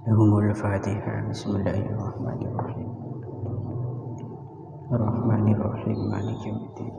Lahumul Fatihah. Bismillahirrahmanirrahim. Ar-Rahmanirrahim. Maliki yaumiddin.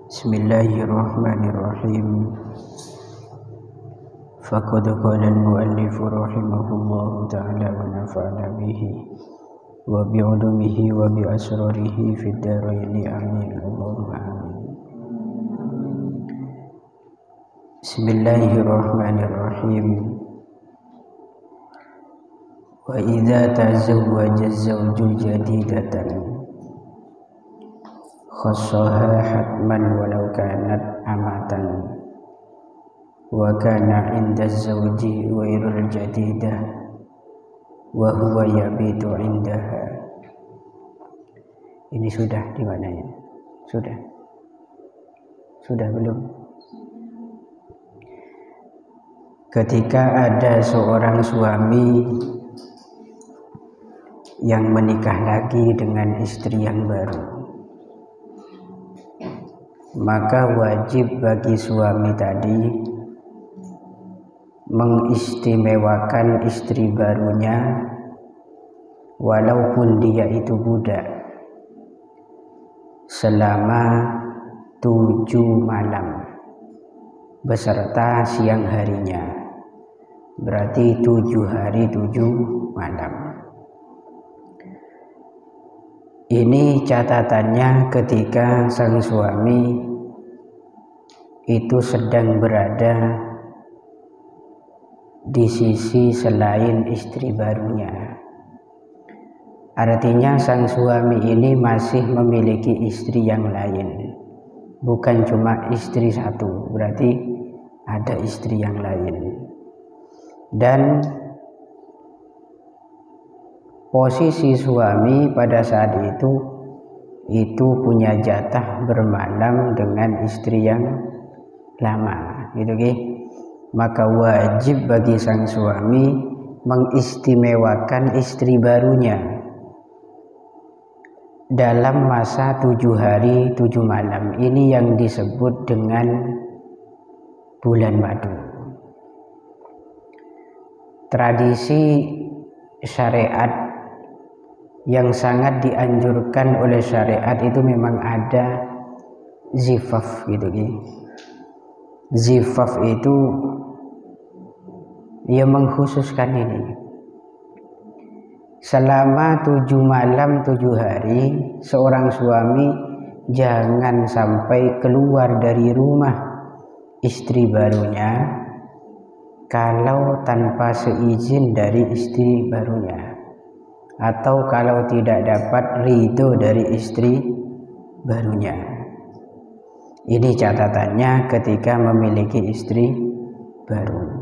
Bismillahirrahmanirrahim. Faqad qala al-muallif rahimahullahu ta'ala wa nafa'ana bihi wa bi'ulumihi wa bi asrarihi fid dharaini amin. Allahumma amin. Bismillahirrahmanirrahim. Wa idza tazawwaja az-zawju jadidatan khassaha hatman walau kanat amatan wa kana 'inda az-zawji ghairul jadidah wa huwa yabitu 'indaha. Ini sudah di mana ya? Sudah belum? Ketika ada seorang suami yang menikah lagi dengan istri yang baru, maka wajib bagi suami tadi mengistimewakan istri barunya walaupun dia itu budak selama 7 malam beserta siang harinya, berarti 7 hari 7 malam. Ini catatannya ketika sang suami itu sedang berada di sisi selain istri barunya. Artinya sang suami ini masih memiliki istri yang lain, bukan cuma istri satu, berarti ada istri yang lain. Dan posisi suami pada saat itu punya jatah bermalam dengan istri yang lama, gitu kan? Maka wajib bagi sang suami mengistimewakan istri barunya dalam masa 7 hari 7 malam. Ini yang disebut dengan bulan madu. Tradisi syariat yang sangat dianjurkan oleh syariat itu memang ada zifaf, gitu kan? Zifaf itu ia mengkhususkan ini. Selama 7 malam 7 hari seorang suami jangan sampai keluar dari rumah istri barunya kalau tanpa seizin dari istri barunya, atau kalau tidak dapat ridho dari istri barunya. Ini catatannya ketika memiliki istri baru.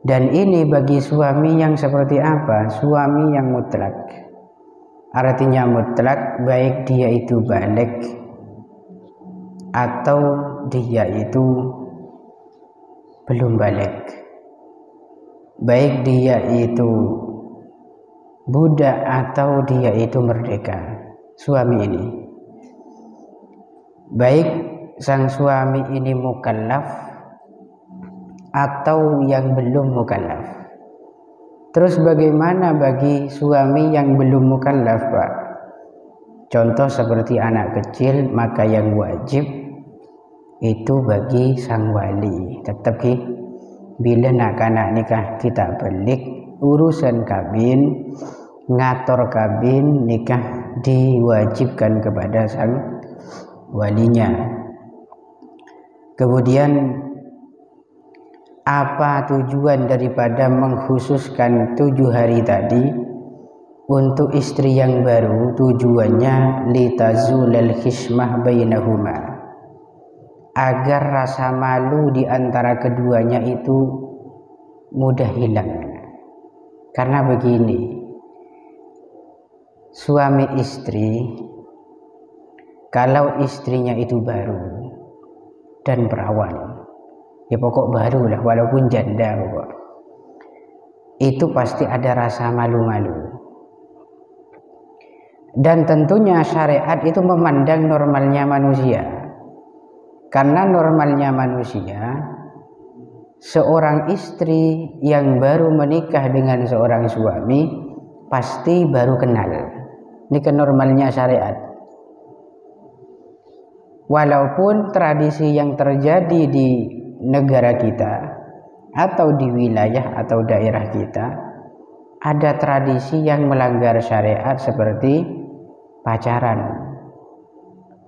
Dan ini bagi suami yang seperti apa? Suami yang mutlak. Artinya mutlak baik dia itu balik atau dia itu belum balik. Baik dia itu budak atau dia itu merdeka. Suami ini. Baik sang suami ini mukallaf atau yang belum mukallaf. Terus bagaimana bagi suami yang belum mukallaf, Pak? Contoh seperti anak kecil, maka yang wajib itu bagi sang wali. Tetap bila nak anak nikah kita balik, urusan kabin, ngatur kabin nikah diwajibkan kepada sang walinya. Kemudian apa tujuan daripada mengkhususkan 7 hari tadi untuk istri yang baru? Tujuannya litazulal khishmah bainahuma, agar rasa malu di antara keduanya itu mudah hilang. Karena begini, suami istri kalau istrinya itu baru dan perawan, ya pokok baru lah, walaupun janda pokok, itu pasti ada rasa malu-malu. Dan tentunya syariat itu memandang normalnya manusia. Karena normalnya manusia, seorang istri yang baru menikah dengan seorang suami pasti baru kenal. Ini kenormalnya syariat. Walaupun tradisi yang terjadi di negara kita atau di wilayah atau daerah kita ada tradisi yang melanggar syariat seperti pacaran,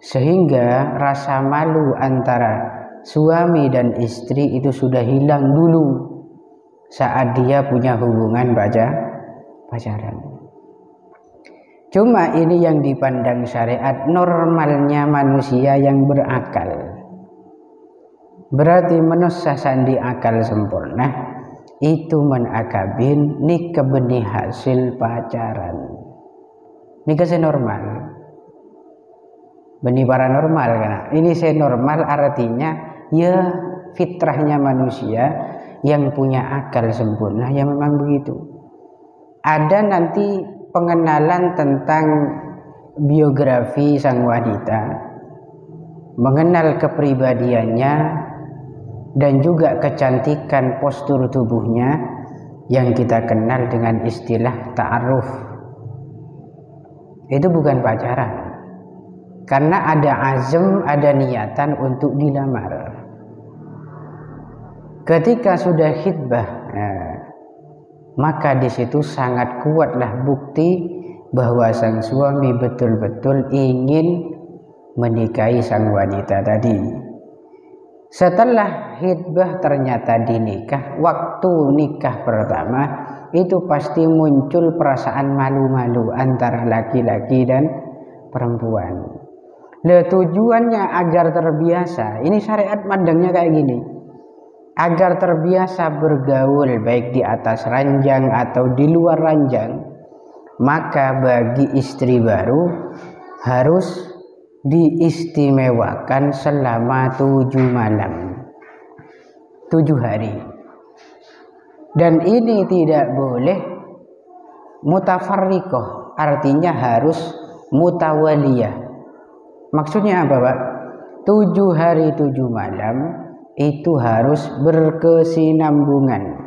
sehingga rasa malu antara suami dan istri itu sudah hilang dulu saat dia punya hubungan pacaran. Cuma ini yang dipandang syariat normalnya manusia yang berakal. Berarti manusia sandi akal sempurna itu menakabin nikah benih hasil pacaran. Nikah senormal. Benih paranormal kan. Ini senormal artinya ya fitrahnya manusia yang punya akal sempurna ya memang begitu. Ada nanti pengenalan tentang biografi sang wanita, mengenal kepribadiannya dan juga kecantikan postur tubuhnya yang kita kenal dengan istilah ta'aruf. Itu bukan pacaran, karena ada azam, ada niatan untuk dilamar. Ketika sudah khitbah, maka di situ sangat kuatlah bukti bahwa sang suami betul-betul ingin menikahi sang wanita tadi. Setelah khitbah ternyata dinikah, waktu nikah pertama itu pasti muncul perasaan malu-malu antara laki-laki dan perempuan. Tujuannya agar terbiasa. Ini syariat mandangnya kayak gini. Agar terbiasa bergaul baik di atas ranjang atau di luar ranjang, maka bagi istri baru harus diistimewakan selama 7 malam, 7 hari. Dan ini tidak boleh mutafarriqah, artinya harus mutawaliyah. Maksudnya apa, Pak? 7 hari 7 malam itu harus berkesinambungan.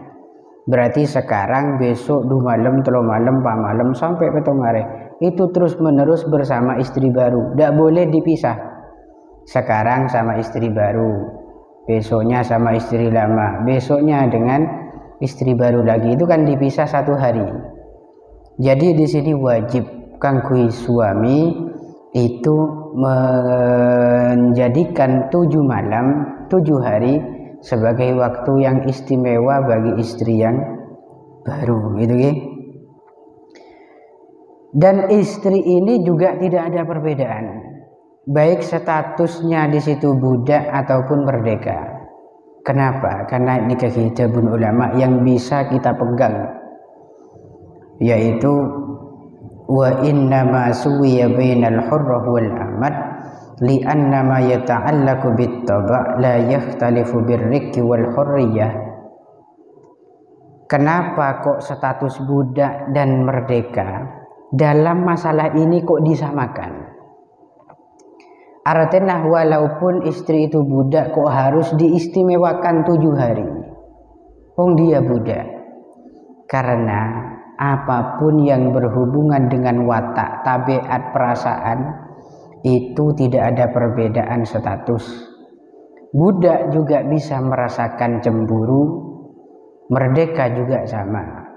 Berarti sekarang, besok, 2 malam, 3 malam, 4 malam sampai 7 hari. Itu terus menerus bersama istri baru. Tidak boleh dipisah. Sekarang sama istri baru, besoknya sama istri lama, besoknya dengan istri baru lagi. Itu kan dipisah 1 hari. Jadi di sini wajib kangkui suami itu menjadikan 7 malam 7 hari sebagai waktu yang istimewa bagi istri yang baru, gitu ya. Dan istri ini juga tidak ada perbedaan, baik statusnya di situ budak ataupun merdeka. Kenapa? Karena ini kitabun ulama yang bisa kita pegang, yaitu wa innama suwiya bainal hurrah wal amad li'anna ma yata'allaqu bit-taba' la yakhtalifu bir-rikki wal hurriyah. Kenapa kok status budak dan merdeka dalam masalah ini kok disamakan? Artinya walaupun istri itu budak kok harus diistimewakan 7 hari. Dia budak. Karena apapun yang berhubungan dengan watak, tabiat, perasaan itu tidak ada perbedaan status. Budak juga bisa merasakan cemburu, merdeka juga sama.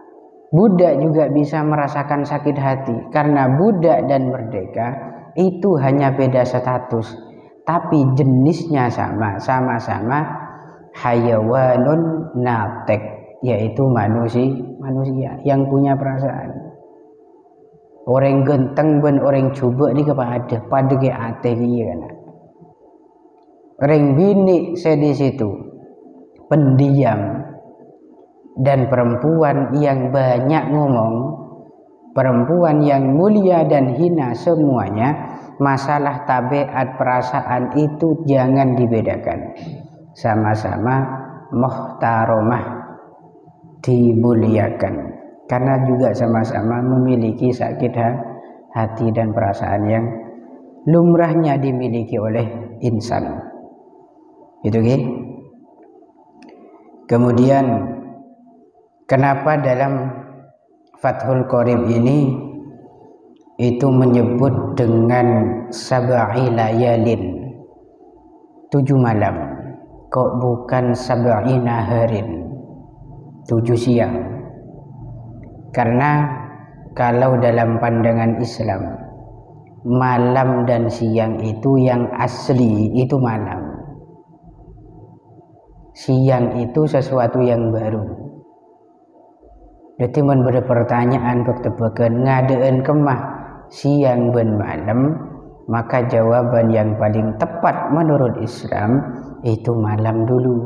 Budak juga bisa merasakan sakit hati, karena budak dan merdeka itu hanya beda status, tapi jenisnya sama, sama-sama hayawanun natek, yaitu manusia yang punya perasaan. Orang genteng ben orang coba ni kepada ke ate dia kan. Orang bini saya di situ pendiam, dan perempuan yang banyak ngomong, perempuan yang mulia dan hina, semuanya masalah tabiat perasaan itu jangan dibedakan. Sama-sama muhtaramah, dimuliakan, karena juga sama-sama memiliki sakit hati dan perasaan yang lumrahnya dimiliki oleh insan. Itu Kemudian kenapa dalam Fathul Qorib ini itu menyebut dengan sab'i layalin, 7 malam, kok bukan sab'i naharin, 7 siang? Karena kalau dalam pandangan Islam, malam dan siang itu yang asli itu malam. Siang itu sesuatu yang baru. Jadi mun berpertanyaan bertebakan ngadeen kemah siang ben malam, maka jawaban yang paling tepat menurut Islam itu malam dulu.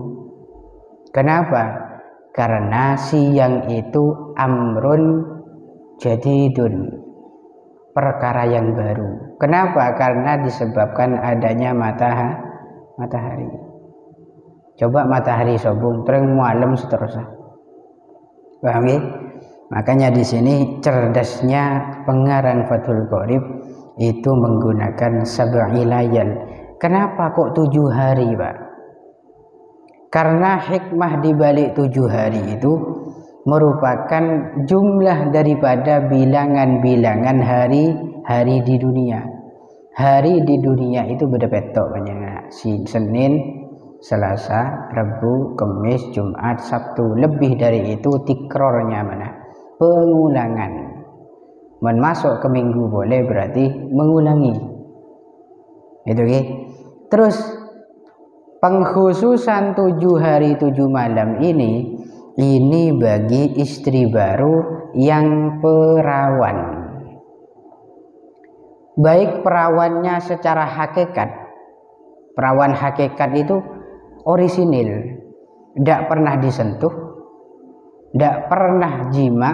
Kenapa? Karena siang itu amrun jadidun, perkara yang baru. Kenapa? Karena disebabkan adanya matahari. Coba matahari sobung terang malam seterusnya. Paham ya? Makanya di sini cerdasnya pengarang Fathul Qorib itu menggunakan sab'i layal. Kenapa kok 7 hari, Pak? Karena hikmah di balik 7 hari itu merupakan jumlah daripada bilangan-bilangan hari di dunia. Hari di dunia itu beda petok banyak. Senin, Selasa, Rabu, Kamis, Jumat, Sabtu. Lebih dari itu tikrornya mana? Pengulangan. Masuk ke minggu boleh, berarti mengulangi. Itu Terus pengkhususan 7 hari 7 malam ini bagi istri baru yang perawan. Baik perawannya secara hakikat. Perawan hakikat itu orisinil, tidak pernah disentuh, tidak pernah jima,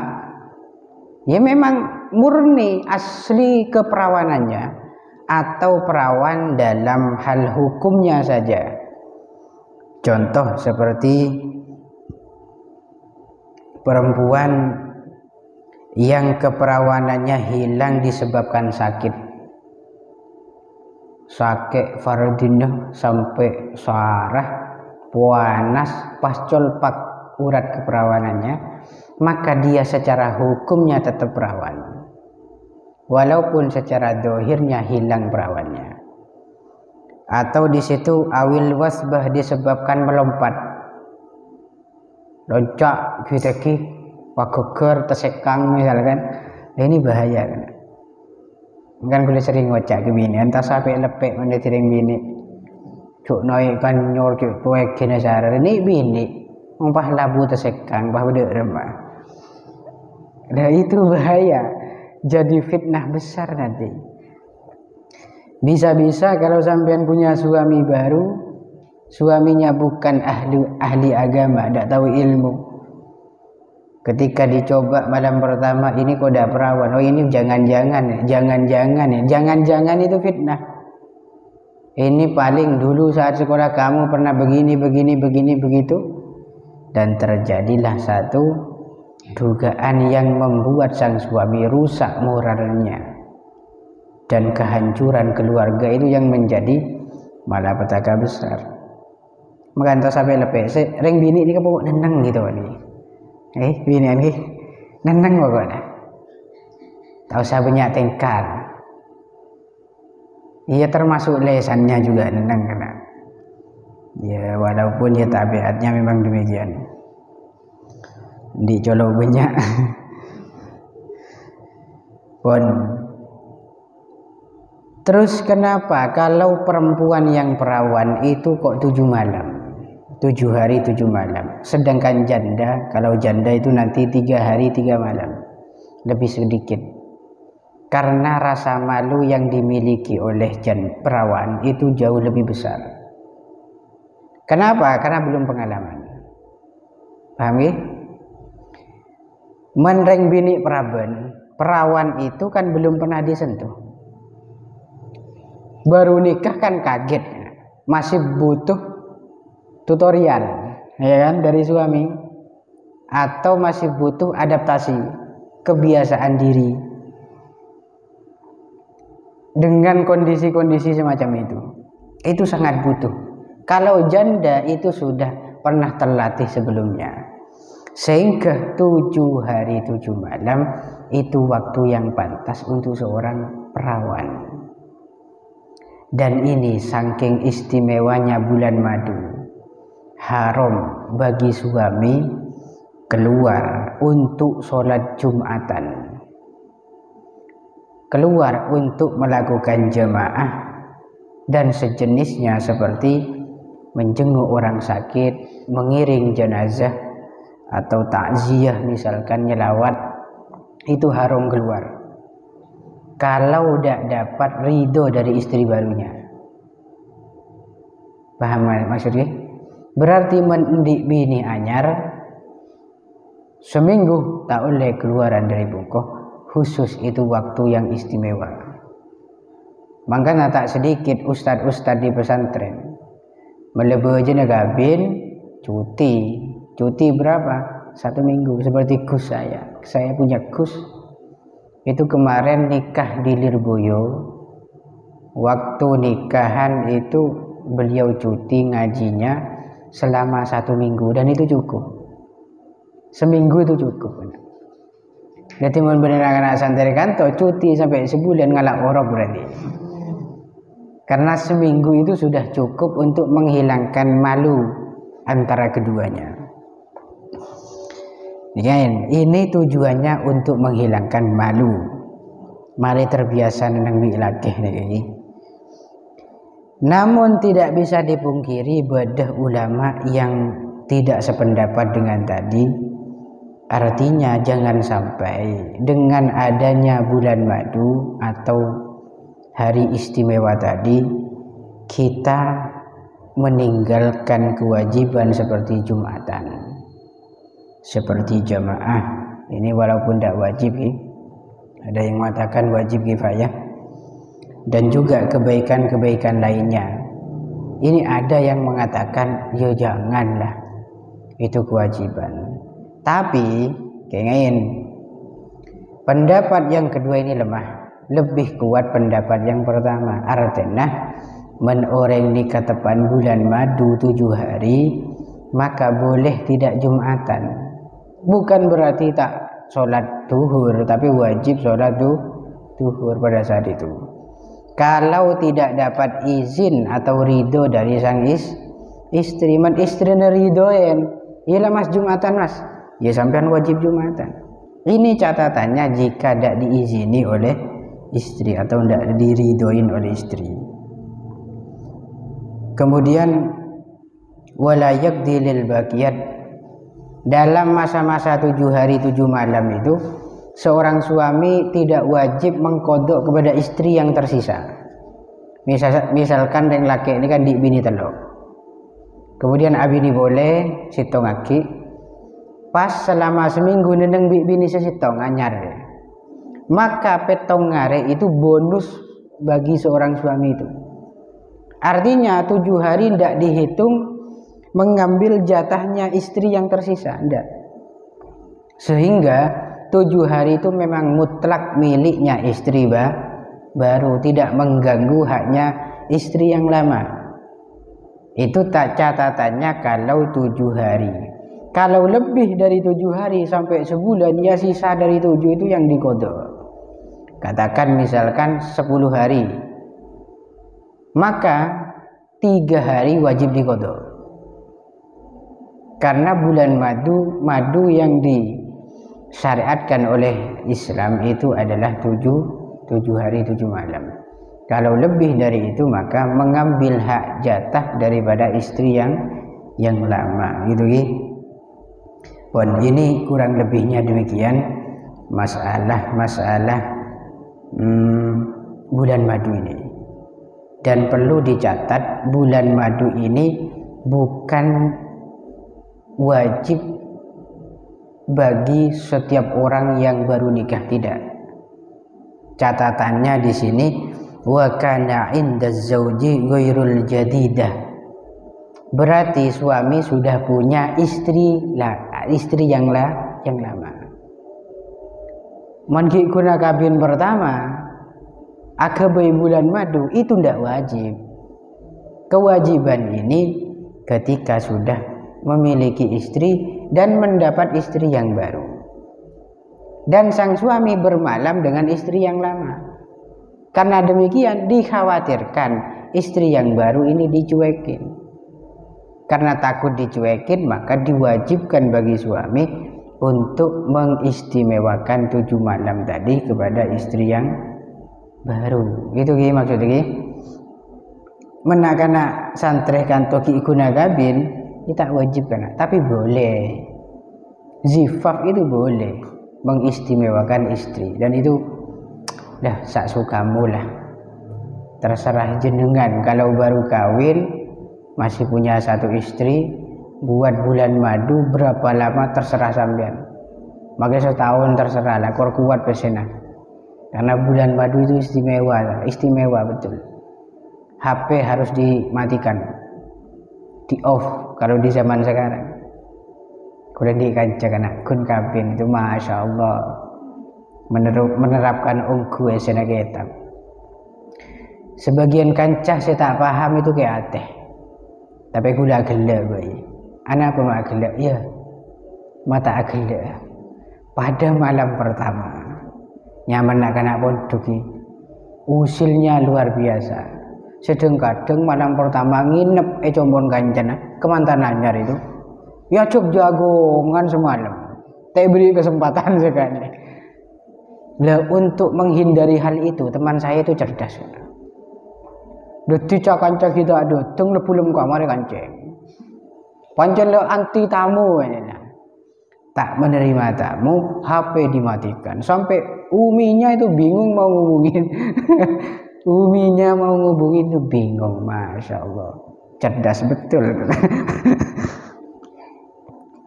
ya memang murni asli keperawanannya, atau perawan dalam hal hukumnya saja. Contoh seperti perempuan yang keperawanannya hilang disebabkan sakit fardinah sampai sarah puanas pascol pak urat keperawanannya, maka dia secara hukumnya tetap perawan walaupun secara dohirnya hilang perawannya. Atau di situ awil wasbah disebabkan melompat, loncak gitu pageger tersekang misalkan, ini bahaya kan boleh sering ngocak ke bini entah sampai lepek mana sering bini cuk naik kan nyor cuk tuek kena sarar ini bini umpah labu tersekang bah bedek remah. Nah itu bahaya, jadi fitnah besar nanti. Bisa-bisa kalau sampean punya suami baru, suaminya bukan ahli agama, tidak tahu ilmu. Ketika dicoba malam pertama ini kok tidak perawan, oh ini jangan-jangan itu fitnah. Ini paling dulu saat sekolah kamu pernah begini begitu, dan terjadilah satu dugaan yang membuat sang suami rusak moralnya dan kehancuran keluarga itu yang menjadi malapetaka besar. Maka entah sampai lepek, ring bini ini kepok nenang gitu nih. Bini ini nenang pokoknya. Tak usah banyak tengkar. Ia termasuk lesannya juga nenang kena. Ya walaupun ya tabiatnya memang demikian. Dicolok banyak. Pun. Terus kenapa kalau perempuan yang perawan itu kok 7 malam? 7 hari 7 malam. Sedangkan janda, kalau janda itu nanti 3 hari 3 malam. Lebih sedikit. Karena rasa malu yang dimiliki oleh perawan itu jauh lebih besar. Kenapa? Karena belum pengalaman. Paham ya? Menreng bini perawan itu kan belum pernah disentuh. Baru nikah kan kaget. Masih butuh tutorial ya kan dari suami, atau masih butuh adaptasi kebiasaan diri. dengan kondisi-kondisi semacam itu sangat butuh. Kalau janda itu sudah pernah terlatih sebelumnya, sehingga 7 hari 7 malam itu waktu yang pantas untuk seorang perawan. Dan ini saking istimewanya bulan madu, haram bagi suami keluar untuk sholat Jumatan, keluar untuk melakukan jamaah dan sejenisnya seperti menjenguk orang sakit, mengiring jenazah atau takziah, misalkan nyelawat, itu haram keluar kalau tidak dapat ridho dari istri barunya. Paham maksudnya? Berarti mendidik bini anyar seminggu tak boleh keluaran dari bukoh, khusus itu waktu yang istimewa. Makanya tak sedikit ustad-ustad di pesantren melebihi aja gabin cuti berapa? 1 minggu. Seperti Gus saya punya Gus itu kemarin nikah di Lirboyo. Waktu nikahan itu beliau cuti ngajinya selama 1 minggu, dan itu cukup. Seminggu itu cukup. Jadi mau beneran anak santri kantor cuti sampai sebulan ngalak orok berarti. Karena seminggu itu sudah cukup untuk menghilangkan malu antara keduanya. Ini tujuannya untuk menghilangkan malu. Mari terbiasa nang lagi nih. Namun tidak bisa dipungkiri bedah ulama yang tidak sependapat dengan tadi. Artinya jangan sampai dengan adanya bulan madu atau hari istimewa tadi kita meninggalkan kewajiban seperti Jumatan, seperti jamaah. Ini walaupun tidak wajib, ada yang mengatakan wajib kifayah, dan juga kebaikan-kebaikan lainnya. Ini ada yang mengatakan ya janganlah, itu kewajiban. Tapi kayaknya pendapat yang kedua ini lemah, lebih kuat pendapat yang pertama. Artinya men orang nikah tepan bulan madu 7 hari maka boleh tidak Jumatan. Bukan berarti tak sholat duhur, tapi wajib sholat duhur pada saat itu. Kalau tidak dapat izin atau ridho dari sang istri, man istri neridoen, iyalah mas Jumatan mas, ya sampean wajib Jumatan. Ini catatannya jika tidak diizini oleh istri atau tidak diridoin oleh istri. Kemudian wala yaqdi lil baqiyat, dalam masa-masa 7 hari 7 malam itu seorang suami tidak wajib mengkodok kepada istri yang tersisa. Misalkan yang laki ini kan di bini telok, kemudian abini boleh sitong aki, pas selama seminggu neneng bini sesitong anyar, maka petong ngare itu bonus bagi seorang suami itu. Artinya 7 hari tidak dihitung mengambil jatahnya istri yang tersisa, tidak. Sehingga 7 hari itu memang mutlak miliknya istri baru, tidak mengganggu haknya istri yang lama. Itu tak catatannya kalau 7 hari. Kalau lebih dari 7 hari sampai sebulan, ya sisa dari 7 itu yang dikodok. Katakan misalkan 10 hari, maka 3 hari wajib dikodok. Karena bulan madu yang disyariatkan oleh Islam itu adalah 7 hari 7 malam. Kalau lebih dari itu maka mengambil hak jatah daripada istri yang lama gitu. Pun ini kurang lebihnya demikian masalah bulan madu ini. Dan perlu dicatat, bulan madu ini bukan wajib bagi setiap orang yang baru nikah, tidak. Catatannya di sini wa kana 'inda zauji ghairul jadidah. Berarti suami sudah punya istri yang lama. Mungkin guna kabin pertama Akabai bulan madu itu tidak wajib. Kewajiban ini ketika sudah memiliki istri dan mendapat istri yang baru, dan sang suami bermalam dengan istri yang lama. Karena demikian dikhawatirkan istri yang baru ini dicuekin. Karena takut dicuekin, maka diwajibkan bagi suami untuk mengistimewakan 7 malam tadi kepada istri yang baru. Gitu maksudnya ki. Menakana santreh kantoki ikuna kabin kita wajib kan, tapi boleh. Zifaf itu boleh mengistimewakan istri, dan itu dah sak sukamu lah. Terserah jenengan. Kalau baru kawin masih punya 1 istri, buat bulan madu berapa lama terserah sampean. Makanya setahun terserah lah, kor kuat pesena. Karena bulan madu itu istimewa betul. HP harus dimatikan, di off kalau di zaman sekarang. Kuliah di kancah anak kun kabin itu masya Allah menerapkan unggu esena kita. Sebagian kancah saya tak paham itu kayak ateh, tapi gula gelak boy. Anak pun gelak ya, mata gelak. Pada malam pertama nyaman nak anak pondoki, usilnya luar biasa. Sedang-kadang malam pertama nginep combon kancana kemantan anyar itu ya cuk jagongan semalam, tak beri kesempatan sekali. Lah untuk menghindari hal itu teman saya itu cerdas. Detik kancah kita dateng lebulem kamar kanceng pancen le anti tamu ya. Tak menerima tamu, HP dimatikan sampai uminya itu bingung mau ngubungin. Uminya mau ngubungin itu bingung, masya Allah, cerdas betul.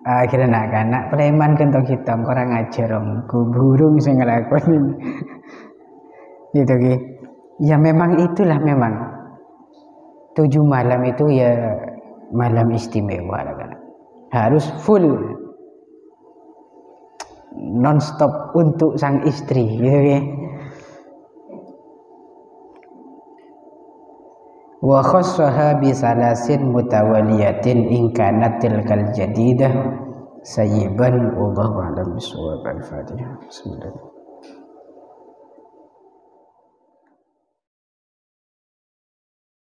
Akhirnya anak-anak preman kentong hitam kurang ajar ku burung sing ngelakuin gitu ki. Ya memang itulah, memang 7 malam itu ya malam istimewa kan. Harus full non-stop untuk sang istri gitu ki. Wa khassaha bi salasin mutawaliyatin in kanat tilkal jadidah sayyiban wallahu a'lam bishawab. Al-Fatihah. Bismillah.